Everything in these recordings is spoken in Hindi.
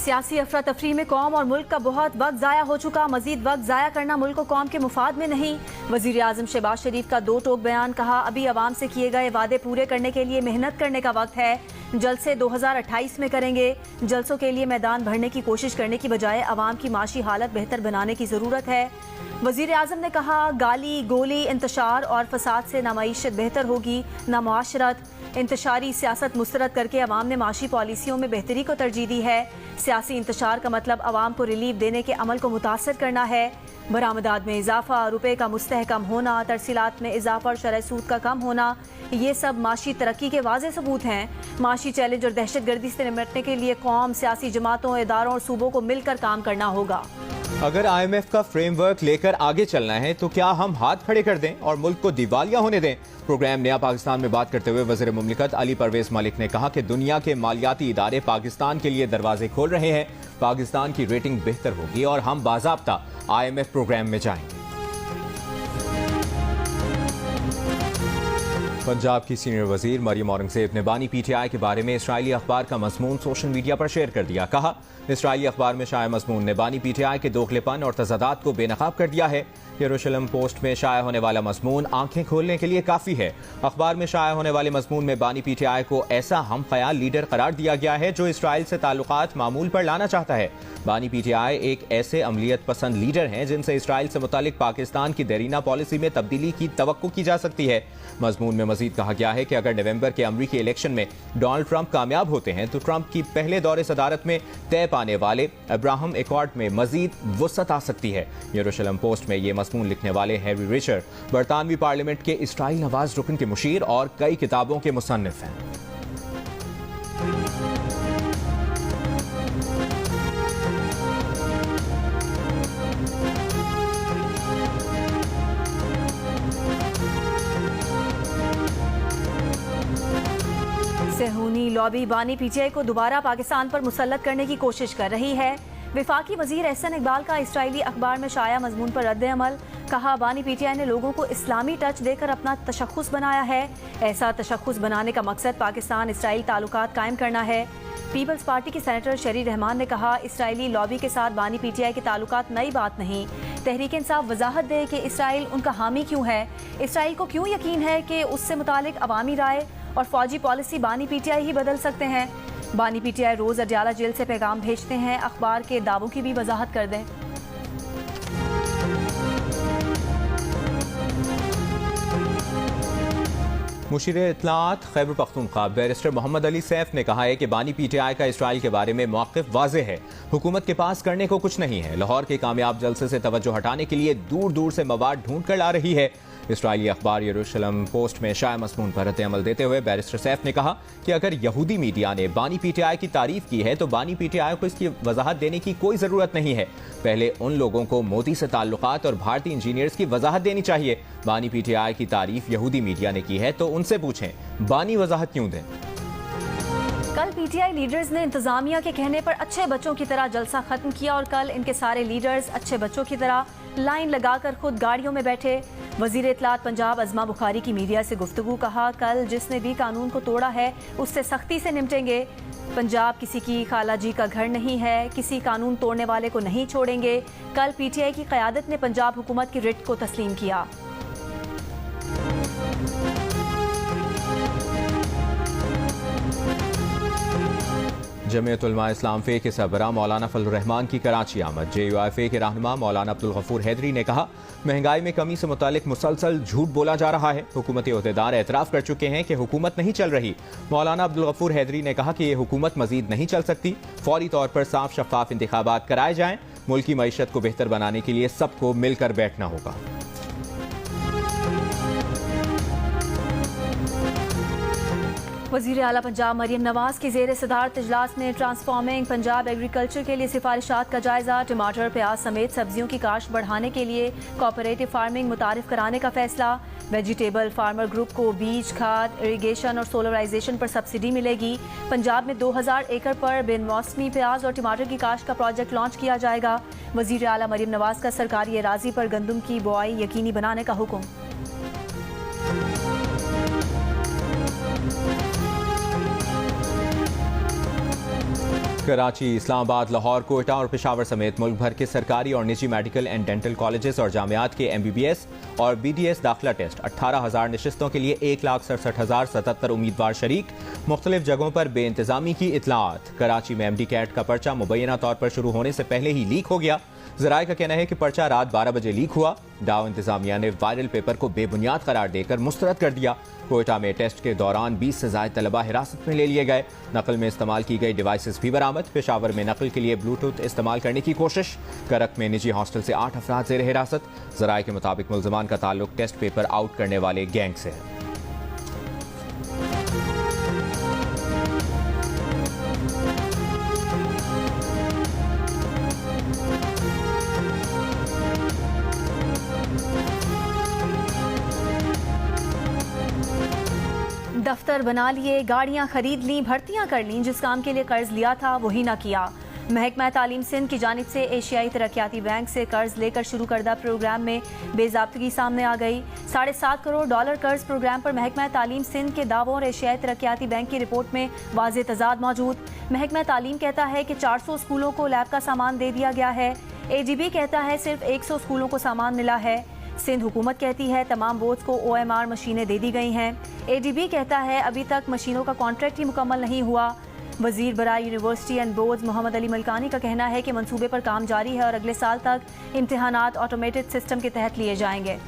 सियासी अफरा तफरी में कौम और मुल्क का बहुत वक्त ज़ाया हो चुका, मजीद वक्त ज़ाया करना मुल्क और कौम के मुफाद में नहीं। वज़ीर आज़म शहबाज शरीफ का दो टोक बयान, कहा अभी अवाम से किए गए वादे पूरे करने के लिए मेहनत करने का वक्त है, जलसे 2028 में करेंगे। जलसों के लिए मैदान भरने की कोशिश करने की बजाय अवाम की माशी हालत बेहतर बनाने की ज़रूरत है। वज़ीर आज़म ने कहा गाली गोली इंतशार और फसाद से ना मईशत बेहतर होगी ना मुआशरत। इंतशारी सियासत मुस्तरद करके अवाम ने माशी पॉलिसियों में बेहतरी को तरजीह दी है। सियासी इंतशार का मतलब अवाम को रिलीफ देने के अमल को मुतासर करना है। बरामदात में इजाफा, रुपए का मुस्तहकम होना, तरसीलात में इजाफा और शरह सूद का कम होना, ये सब माशी तरक्की के वाज़े सबूत हैं। माशी चैलेंज और दहशतगर्दी से निपटने के लिए कौम, सियासी जमातों, इदारों और सूबों को मिलकर काम करना होगा। अगर IMF का फ्रेमवर्क लेकर आगे चलना है तो क्या हम हाथ खड़े कर दें और मुल्क को दिवालिया होने दें? प्रोग्राम नया पाकिस्तान में बात करते हुए वज़ीर मुमलिकत अली परवेज मलिक ने कहा कि दुनिया के मालियाती इदारे पाकिस्तान के लिए दरवाजे खोल रहे हैं, पाकिस्तान की रेटिंग बेहतर होगी और हम बाज़ाब्ता IMF प्रोग्राम में जाएंगे। पंजाब की सीनियर वजीर मरियम औरंगजेब ने बानी PTI के बारे में इसराइली अखबार का मजमून सोशल मीडिया पर शेयर कर दिया। कहा इसराइली अखबार में शाया मजमून ने बानी PTI के दोगलेपन और तजादात को बेनकाब कर दिया है। यरूशलेम पोस्ट में शाया होने वाला मजमून आंखें खोलने के लिए काफ़ी है। अखबार में शाया होने वाले मजमून में बानी PTI को ऐसा हम ख्याल लीडर करार दिया गया है जो इसराइल से ताल्लुकात मामूल पर लाना चाहता है। बानी PTI एक ऐसे अमलियत पसंद लीडर हैं जिनसे इसराइल से मुतालिक पाकिस्तान की देरीना पॉलिसी में तब्दीली की तवक्को की जा सकती है। मजमून में मजीद कहा गया है कि अगर नवंबर के अमरीकी इलेक्शन में डोनाल्ड ट्रंप कामयाब होते हैं तो ट्रंप की पहले दौरे सदारत में तय पाने वाले अब्राहम एकॉर्ड में मजीद वुसअत आ सकती है। यरूशलेम पोस्ट में ये मजमून लिखने वाले हैरी रिचर बरतानवी पार्लियामेंट के इसराइल नवाज रुकन के मुशीर और कई किताबों के मुसन्निफ हैं। सेहूनी लॉबी बानी PTI को दोबारा पाकिस्तान पर मुसल्लत करने की कोशिश कर रही है। विफाकी वजीर एहसन इकबाल का इसराइली अखबार में शाया मजमून पर रद्द अमल, कहा बानी PTI ने लोगों को इस्लामी टच देकर अपना तशख्खुस बनाया है। ऐसा तशख्खुस बनाने का मकसद पाकिस्तान इसराइल ताल्लुकात कायम करना है। पीपल्स पार्टी के सेनेटर शरी रहमान ने कहा इसराइली लॉबी के साथ बानी PTI के ताल्लुकात नई बात नहीं। तहरीक इंसाफ वजाहत दे कि इसराइल उनका हामी क्यों है, इसराइल को क्यों यकीन है कि उससे मुतालिक अवामी राय और फौजी पॉलिसी बानी PTI ही बदल सकते हैं। बानी PTI रोज अडयाला जेल से पैगाम भेजते हैं, अखबार के दावों की भी वजाहत कर दें। मुशीर इत्तलात खैबर पख्तूनख्वा बैरिस्टर मोहम्मद अली सैफ ने कहा है कि बानी PTI का इसराइल के बारे में मौक़िफ़ वाज़े है, हुकूमत के पास करने को कुछ नहीं है। लाहौर के कामयाब जलसे से तवज्जो हटाने के लिए दूर दूर से मवाद ढूंढ कर ला रही है। इसराइली अखबार यरूशलेम पोस्ट में शाया मजमून पर रद्द अमल देते हुए बैरिस्टर सैफ ने कहा कि अगर यहूदी मीडिया ने बानी PTI की तारीफ की है तो बानी PTI को इसकी वजाहत देने की कोई ज़रूरत नहीं है। पहले उन लोगों को मोदी से ताल्लुकात और भारतीय इंजीनियर्स की वजाहत देनी चाहिए। बानी PTI की तारीफ यहूदी मीडिया ने की है तो उनसे पूछें बानी वजाहत क्यों दें। कल PTI लीडर्स ने इंतजामिया के कहने पर अच्छे बच्चों की तरह जलसा खत्म किया और कल इनके सारे लीडर्स अच्छे बच्चों की तरह लाइन लगाकर खुद गाड़ियों में बैठे। वजीर इत्तलात पंजाब अज़मा बुखारी की मीडिया से गुफ्तगू, कहा कल जिसने भी कानून को तोड़ा है उससे सख्ती से निपटेंगे। पंजाब किसी की खाला जी का घर नहीं है, किसी कानून तोड़ने वाले को नहीं छोड़ेंगे। कल PTI की क़यादत ने पंजाब हुकूमत की रिट को तस्लीम किया। जमीयत उलमा इस्लाम फ़े के सरबराह मौलाना फजलुर रहमान की कराची आमद। JUIFA के रहनुमा मौलाना अब्दुल गफूर हैदरी ने कहा महंगाई में कमी से मुतालिक मुसलसल झूठ बोला जा रहा है। हुकूमती ओहदेदार एतराफ़ कर चुके हैं कि हुकूमत नहीं चल रही। मौलाना अब्दुल गफूर हैदरी ने कहा कि ये हुकूमत मजीद नहीं चल सकती, फौरी तौर पर साफ शफाफ इंतखाबात कराए जाएं। मुल्क की मईशत को बेहतर बनाने के लिए सबको मिलकर बैठना होगा। वज़ीर आला पंजाब मरियम नवाज की ज़ेर सदारत इजलास में ट्रांसफॉर्मिंग पंजाब एग्रीकल्चर के लिए सिफारिशात का जायजा। टमाटर, प्याज समेत सब्जियों की काश्त बढ़ाने के लिए कोऑपरेटिव फार्मिंग मुतारिफ कराने का फैसला। वेजिटेबल फार्मर ग्रुप को बीज, खाद, इरीगेशन और सोलराइजेशन पर सब्सिडी मिलेगी। पंजाब में 2000 एकड़ पर बिन मौसमी प्याज और टमाटर की काश्त का प्रोजेक्ट लॉन्च किया जाएगा। वज़ीर आला मरियम नवाज का सरकारी अराजी पर गंदम की बुआई यकीनी बनाने का हुक्म। कराची, इस्लामाबाद, लाहौर, कोयटा और पेशावर समेत मुल्क भर के सरकारी और निजी मेडिकल एंड डेंटल कॉलेजेस और जामियात के MBBS और BDS दाखिला टेस्ट 18,000 नशिस्तों के लिए 1,67,077 उम्मीदवार शरीक। मुख्तलिफ जगहों पर बेइंतजामी की इतलात। कराची में MD कैट का पर्चा मुबैना तौर पर शुरू होने से पहले ही लीक हो गया। जराए का कहना है कि पर्चा रात 12 बजे लीक हुआ। डाव इंतजामिया ने वायरल पेपर को बेबुनियाद करार देकर मुस्तरद कर दिया। कोयटा में टेस्ट के दौरान 20 से ज्यादा तलबा हिरासत में ले लिए गए। नकल में इस्तेमाल की गई डिवाइसेस भी बरामद। पेशावर में नकल के लिए ब्लूटूथ इस्तेमाल करने की कोशिश। करक में निजी हॉस्टल से 8 अफराद ज़ेर हिरासत। जराए के मुताबिक मुल्ज़मान का ताल्लुक टेस्ट पेपर आउट करने वाले गैंग से है। दफ्तर बना लिए, गाड़ियां खरीद लीं, भर्तियां कर लीं, जिस काम के लिए कर्ज लिया था वही ना किया। महकमा तालीम सिंध की जानिब से एशियाई तरक्याती बैंक से कर्ज लेकर शुरू करदा प्रोग्राम में बेज़ाब्तगी सामने आ गई। $7.5 करोड़ कर्ज प्रोग्राम पर महकमा तालीम सिंध के दावों और एशियाई तरक्याती बैंक की रिपोर्ट में वाज़ेह तज़ाद मौजूद। महकमा तालीम कहता है कि 400 स्कूलों को लैब का सामान दे दिया गया है। ADB कहता है सिर्फ 100 स्कूलों को सामान मिला है। सिंध हुकूमत कहती है तमाम बोर्ड्स को OMR मशीनें दे दी गई हैं। ADB कहता है अभी तक मशीनों का कॉन्ट्रैक्ट ही मुकम्मल नहीं हुआ। वजीर बराए university and boards Mohammad Ali Malkani का कहना है कि मंसूबे पर काम जारी है और अगले साल तक इम्तिहानात ऑटोमेटेड सिस्टम के तहत लिए जाएंगे।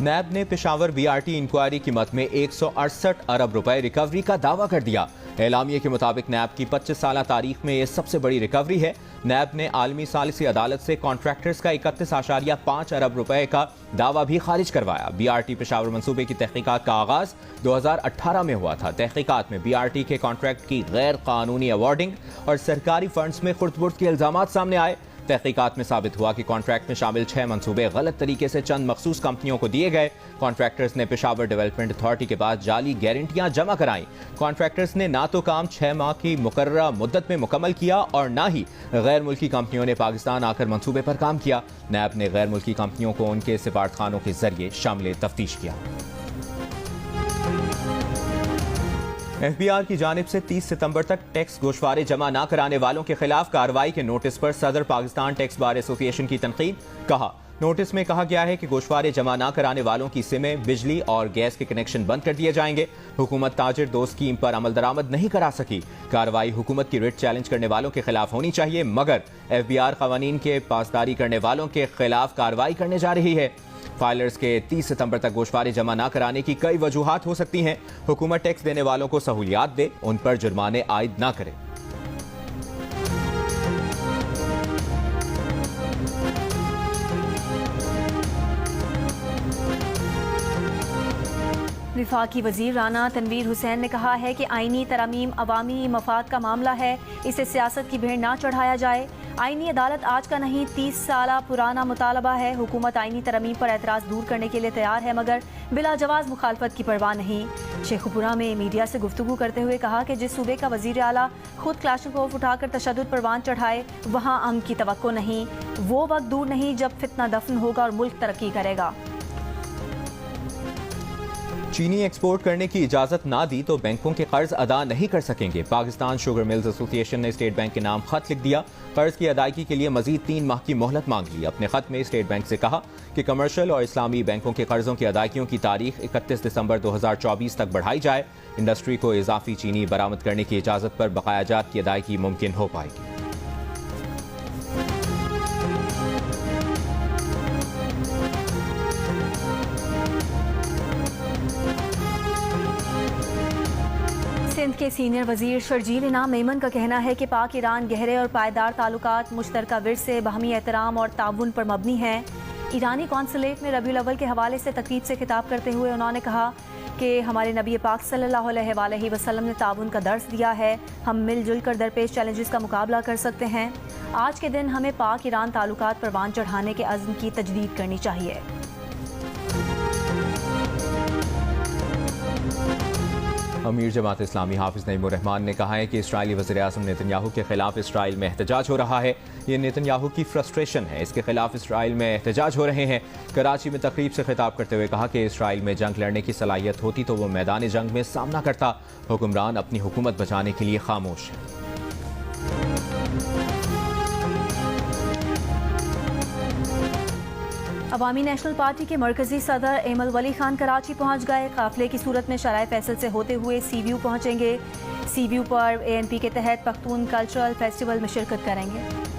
नैब ने पेशावर BRT इंक्वायरी कीमत में 168 अरब रुपए रिकवरी का दावा कर दिया। एलामिये के मुताबिक नैब की 25 साल तारीख में यह सबसे बड़ी रिकवरी है। नैब ने आलमी सालिसी अदालत से कॉन्ट्रैक्टर्स का 31.5 अरब रुपए का दावा भी खारिज करवाया। BRT पेशावर मंसूबे की तहकीकात का आगाज 2018 में हुआ था। तहकीकात में BRT के कॉन्ट्रैक्ट की गैर कानूनी अवार्डिंग और सरकारी फंड्स में खुर्द-बुर्द के इल्जामात सामने आए। तहकीकात में साबित हुआ कि कॉन्ट्रैक्ट में शामिल 6 मंसूबे गलत तरीके से चंद मखसूस कंपनियों को दिए गए। कॉन्ट्रैक्टर्स ने पेशावर डेवलपमेंट अथॉरिटी के पास जाली गारंटियां जमा कराई। कॉन्ट्रैक्टर्स ने ना तो काम 6 माह की मुकर्ररा मुद्दत में मुकम्मल किया और ना ही गैर मुल्की कंपनियों ने पाकिस्तान आकर मंसूबे पर काम किया। नैब ने गैर मुल्की कंपनियों को उनके सिफारतखानों के जरिए शामिल तफ्तीश किया। FBI की जानिब से 30 सितंबर तक टैक्स गोशवारे जमा न कराने वालों के खिलाफ कार्रवाई के नोटिस पर सदर पाकिस्तान टैक्स बार एसोसिएशन की तनकीद। कहा, नोटिस में कहा गया है कि गोशवारे जमा न कराने वालों की सिमें, बिजली और गैस के कनेक्शन बंद कर दिए जाएंगे। हुकूमत ताजिर दो स्कीम पर अमल दरामद नहीं करा सकी। कार्रवाई हुकूमत की रिट चैलेंज करने वालों के खिलाफ होनी चाहिए, मगर FBR कवानीन के पासदारी करने वालों के खिलाफ कार्रवाई करने जा रही है। फाइलर्स के 30 सितंबर तक गोशवारे जमा न कराने की कई वजूहात हो सकती हैं। हुकूमत टैक्स देने वालों को सहूलियात दे, उन पर जुर्माने आयद न करे। विफाकी वजीर राना तनवीर हुसैन ने कहा है कि आईनी तरमीम अवामी मफाद का मामला है, इसे सियासत की भेड़ ना चढ़ाया जाए। आईनी अदालत आज का नहीं 30 साल पुराना मुतालबा है। हुकूमत आईनी तरमीम पर एतराज़ दूर करने के लिए तैयार है, मगर बिला जवाज़ मुखालफत की परवाह नहीं। शेखुपुरा में मीडिया से गुफ्तगू करते हुए कहा कि जिस सूबे का वजीर आला खुद क्लाशनकोफ उठाकर तशद्दुद पर बांध चढ़ाए, वहाँ अमन की तवक्को नहीं। वो वक्त दूर नहीं जब फितना दफन होगा और मुल्क तरक्की करेगा। चीनी एक्सपोर्ट करने की इजाजत ना दी तो बैंकों के कर्ज अदा नहीं कर सकेंगे। पाकिस्तान शुगर मिल्स एसोसिएशन ने स्टेट बैंक के नाम खत लिख दिया। कर्ज की अदायगी के लिए मजीद 3 माह की मोहलत मांग ली। अपने खत में स्टेट बैंक से कहा कि कमर्शियल और इस्लामी बैंकों के कर्जों की अदायगियों की तारीख 31 दिसंबर 2024 तक बढ़ाई जाए। इंडस्ट्री को इजाफी चीनी बरामद करने की इजाजत पर बकायाजात की अदायगी मुमकिन हो पाएगी। सिंध के सीनियर वजीर शर्जील इनाम मेमन का कहना है कि पाक ईरान गहरे और पायदार ताल्लुकात मुश्तरका विरसे, बाहमी एहतराम और ताउन पर मबनी हैं। ईरानी कौंसलेट में रबीउल अव्वल के हवाले से तकरीब से खिताब करते हुए उन्होंने कहा कि हमारे नबी पाक सल्लल्लाहु अलैहि वसल्लम ने ताउन का दर्स दिया है। हम मिलजुल कर दरपेश चैलेंजेस का मुकाबला कर सकते हैं। आज के दिन हमें पाक ईरान ताल्लुकात पर बांध चढ़ाने के अज़्म की तजदीद करनी चाहिए। अमीर जमात इस्लामी हाफिज नईमुर रहमान ने कहा है कि इस्राइली वज़ीर-ए-आज़म नेतन्याहू के खिलाफ इसराइल में एहतजाज हो रहा है। ये नेतन्याहू की फ्रस्ट्रेशन है, इसके खिलाफ इसराइल में एहतजाज हो रहे हैं। कराची में तकरीब से खिताब करते हुए कहा कि इसराइल में जंग लड़ने की सलाहियत होती तो वो मैदान जंग में सामना करता। हुक्मरान अपनी हुकूमत बचाने के लिए खामोश है। अवामी नेशनल पार्टी के मरकजी सदर एमल वली खान कराची पहुंच गए। काफिले की सूरत में शराय फैसल से होते हुए सीव्यू पहुंचेंगे। सीव्यू पर एएनपी के तहत पख्तून कल्चरल फेस्टिवल में शिरकत करेंगे।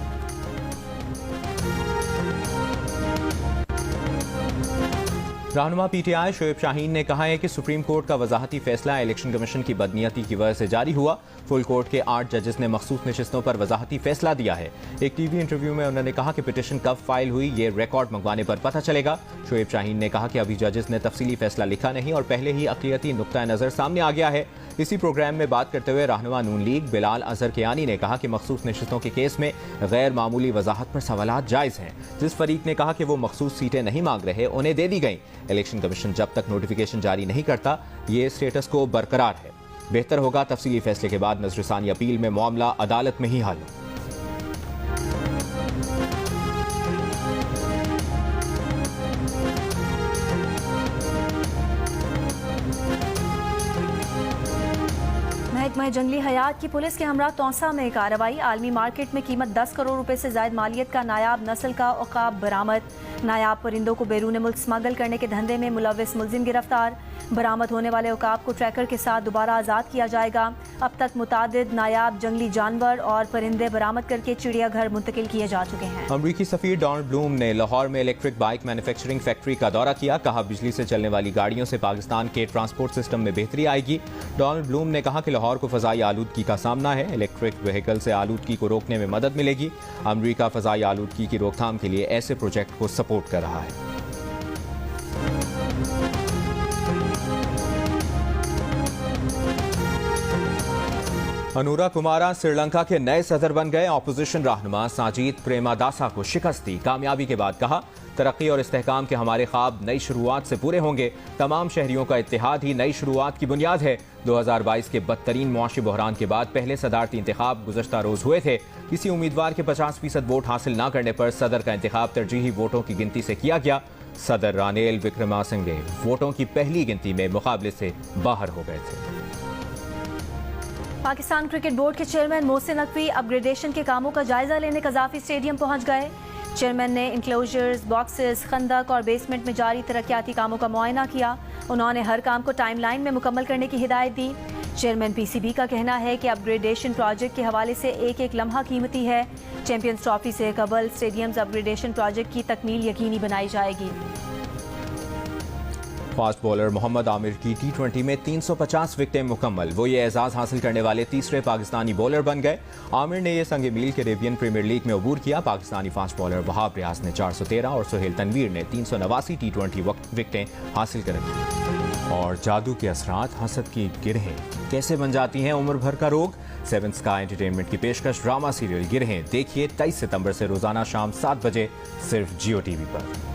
रहनुमा पीटीआई शोएब शाहीन ने कहा है कि सुप्रीम कोर्ट का वजाहती फैसला इलेक्शन कमीशन की बदनीयती की वजह से जारी हुआ। फुल कोर्ट के 8 जजेस ने मखसूस नशिस्तों पर वजाहती फैसला दिया है। एक टीवी इंटरव्यू में उन्होंने कहा कि पिटीशन कब फाइल हुई ये रिकॉर्ड मंगवाने पर पता चलेगा। शोएब शाहीन ने कहा कि अभी जजेस ने तफसीली फैसला लिखा नहीं और पहले ही अक़लियती नुक्ता नज़र सामने आ गया है। इसी प्रोग्राम में बात करते हुए रहनुमा नून लीग बिलाल अजहर कियानी ने कहा कि मखसूस नशिस्तों के केस में गैर मामूली वजाहत पर सवालात जायज़ हैं। जिस फरीक ने कहा कि वो मखसूस सीटें नहीं मांग रहे उन्हें दे दी गई। इलेक्शन कमीशन जब तक नोटिफिकेशन जारी नहीं करता ये स्टेटस को बरकरार है। बेहतर होगा तफसीली फैसले के बाद नजरसानी अपील में मामला अदालत में ही हल हो। महकमा जंगली हयात की पुलिस के हमरा तौसा में कार्रवाई। आलमी मार्केट में कीमत 10 करोड़ रुपए से ज्यादा मालियत का नायाब नस्ल का उकाब बरामद। नायाब परिंदों को बैरून मुल्क स्मगल करने के धंधे में मुलविस मुलजिम गिरफ्तार। बरामद होने वाले उकाब को ट्रैकर के साथ दोबारा आज़ाद किया जाएगा। अब तक मुतादिद नायाब जंगली जानवर और परिंदे बरामद करके चिड़ियाघर मुंतकिल किए जा चुके हैं। अमरीकी सफीर डोनाल्ड ब्लूम ने लाहौर में इलेक्ट्रिक बाइक मैन्युफैक्चरिंग फैक्ट्री का दौरा किया। कहा बिजली से चलने वाली गाड़ियों से पाकिस्तान के ट्रांसपोर्ट सिस्टम में बेहतरी आएगी। डोनाल्ड ब्लूम ने कहा कि लाहौर को फजाई आलूदगी का सामना है। इलेक्ट्रिक व्हीकल से आलूदगी को रोकने में मदद मिलेगी। अमरीका फजाई आलूदगी की रोकथाम के लिए ऐसे प्रोजेक्ट को सपोर्ट कर रहा है। अनुरा कुमारा श्रीलंका के नए सदर बन गए। ऑपोजिशन रहनुमा साजिद प्रेमादासा को शिकस्त दी। कामयाबी के बाद कहा तरक्की और इस्तेहकाम के हमारे ख्वाब नई शुरुआत से पूरे होंगे। तमाम शहरियों का इत्तेहाद ही नई शुरुआत की बुनियाद है। 2022 के बदतरीन मुआशी बहरान के बाद पहले सदारती इंतखाब गुज़श्ता रोज हुए थे। किसी उम्मीदवार के 50% वोट हासिल न करने पर सदर का इंतखाब तरजीही वोटों की गिनती से किया गया। सदर रानिल विक्रमासिंघे वोटों की पहली गिनती में मुकाबले से बाहर हो गए थे। पाकिस्तान क्रिकेट बोर्ड के चेयरमैन मोहसिन नकवी अपग्रेडेशन के कामों का जायजा लेने कज़ाफी स्टेडियम पहुंच गए। चेयरमैन ने इंक्लोजर्स, बॉक्सेस, खंदक और बेसमेंट में जारी तरक्याती कामों का मुआयना किया। उन्होंने हर काम को टाइमलाइन में मुकम्मल करने की हिदायत दी। चेयरमैन पीसीबी का कहना है कि अपग्रेडेशन प्रोजेक्ट के हवाले से एक एक लम्हा कीमती है। चैंपियंस ट्रॉफी से कबल स्टेडियम्स अपग्रेडेशन प्रोजेक्ट की तकमील यकीनी बनाई जाएगी। फास्ट बॉलर मोहम्मद आमिर की T20 में 350 विकेटें मुकम्मल। वो ये एजाज हासिल करने वाले तीसरे पाकिस्तानी बॉलर बन गए। आमिर ने ये संग मील कैरेबियन प्रीमियर लीग में अबूर किया। पाकिस्तानी फास्ट बॉलर वहाब रियाज ने 413 और सुहेल तनवीर ने 389 T20 विकेटें हासिल करें। और जादू के असरात हसद की गिरहें कैसे बन जाती हैं उम्र भर का रोग। 7 स्काई एंटरटेनमेंट की पेशकश ड्रामा सीरियल गिरहें देखिए 23 सितंबर से रोजाना शाम 7 बजे सिर्फ जियो टीवी पर।